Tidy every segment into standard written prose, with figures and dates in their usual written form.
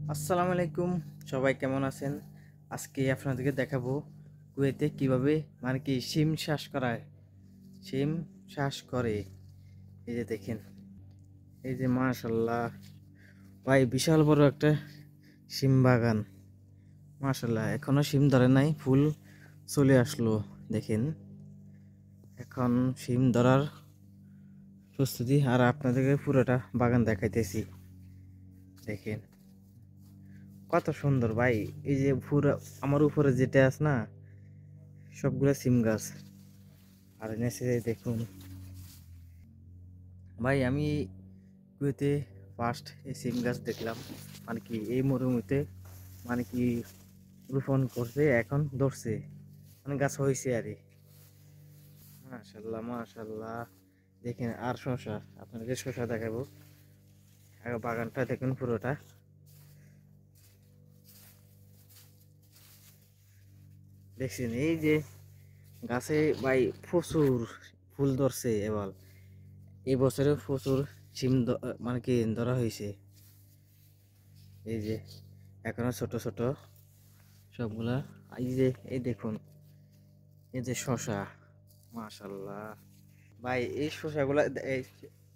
আসসালামু আলাইকুম। সবাই কেমন আছেন? আজকে আপনাদেরকে দেখাবো কুয়েতে কিভাবে শিম চাষ করায়। শিম চাষ করে, এই যে দেখেন, এই যে মাশাল্লাহ ভাই, বিশাল বড় একটা শিম বাগান। মাশাল্লাহ, এখনো শিম ধরে নাই, ফুল চলে আসলো। দেখেন, এখন শিম ধরার প্রস্তুতি। আর আপনাদেরকে পুরোটা বাগান দেখাইতেছি। দেখেন কত সুন্দর ভাই। এই যে পুরো আমার উপরে যেটা আছে না, সবগুলা সিম গাছ। আর নিচে দেখুন ভাই, আমি কুয়েতে ফার্স্ট এই সিম গাছ দেখলাম। এই মরুমিতে মানে কি রোপণ করছে, এখন ধরছে, গাছ হয়েছে আরে। মাশাল্লাহ মাশাল্লাহ। দেখেন, আর শসা, আপনাদেরকে শসা দেখাবো। আগে বাগানটা দেখুন পুরোটা। দেখছেন এই যে গাছে ভাই প্রচুর ফুল ধরছে। এবার এই বছরে প্রচুর সিম ধরা হয়েছে। এই যে এখনো ছোট ছোট সবগুলা। এই দেখুন, এই যে শশা, মাশাল্লাহ ভাই। এই শশাগুলা, এই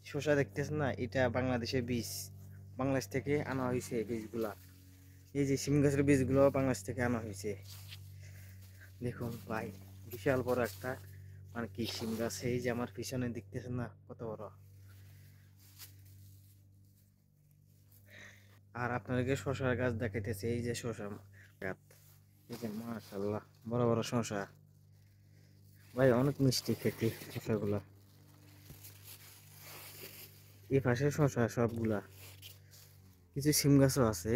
শশা দেখতেছেন না, এটা বাংলাদেশের বীজ। বাংলাদেশ থেকে আনা হয়েছে এই বীজগুলা। এই যে সিম গাছের বীজগুলো বাংলাদেশ থেকে আনা হয়েছে। দেখুন ভাই, বিশাল বড় একটা সিম গাছ। এই যে আমার পিছনে দেখতেছেন না, কত বড়। আর আপনাদেরকে শশার গাছ দেখাইতেছে। এই যে শশা গাছ, এই যে মাশাল্লাহ, বড় বড় শশা ভাই, অনেক মিষ্টি খেতে শশাগুলা। এই পাশে শশা সবগুলা। কিছু সিম গাছও আছে,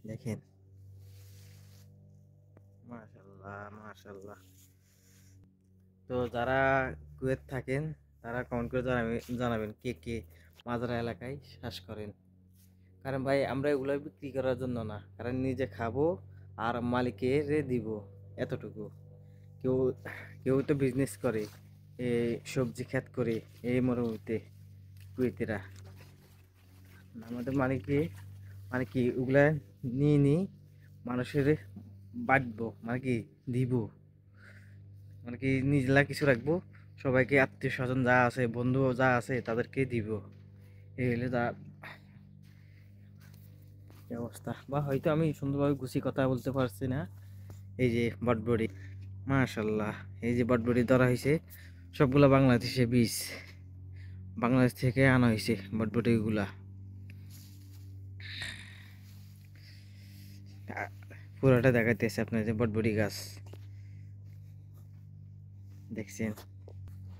দেখেন। মাশাল্লাহ মাশাল্লাহ। তো যারা কুয়েত থাকেন, তারা কমেন্ট করে জানাবেন কে কে মাজারা এলাকায় চাষ করেন। কারণ ভাই, আমরা এগুলো বিক্রি করার জন্য না, কারণ নিজে খাবো আর মালিকের দিব, এতটুকু। কেউ কেউ তো বিজনেস করে, এই সবজি ক্ষেত করে এই মরুভূমিতে, কুয়েতিরা। আমাদের ওগুলা নিয়ে নিই, মানুষের বাঁটবো, দিব, নিজেরা কিছু রাখবো, সবাইকে, আত্মীয় স্বজন যা আছে, বন্ধু যা আছে, তাদেরকে দিব। এই হলে তা অবস্থা। বা হয়তো আমি সুন্দরভাবে গুছিয়ে কথা বলতে পারছি না। এই যে বটবড়ি, মাশাল্লাহ, এই যে বটবড়ি ধরা হয়েছে, সবগুলা বাংলাদেশে বীজ, বাংলাদেশ থেকে আনা হয়েছে বটবটি গুলা। পুরোটা দেখাইতেছে আপনার, যে বটবটি গাছ দেখছেন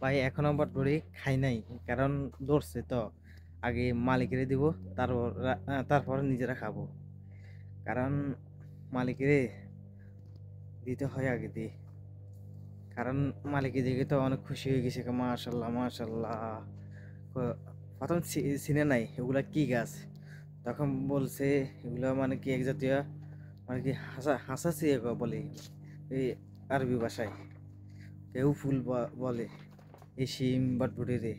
ভাই। এখনো বটবটি খাই নাই, কারণ ধরছে তো। আগে মালিকের দিব, তারপর নিজেরা খাবো। কারণ মালিকের দিতে হয় আগে দিয়ে। কারণ মালিকের দিকে তো অনেক খুশি হয়ে গেছে, মাশাল্লাহ মাশাল্লাহ। প্রথম চিনে নাই এগুলা কি গাছ, তখন বলছে এগুলা এক জাতীয়, হাসা হাসাছি বলে এই আরবি ভাষায়। কেউ ফুল বলে এই শিম বটবটি রে।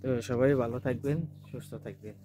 তো সবাই ভালো থাকবেন, সুস্থ থাকবেন।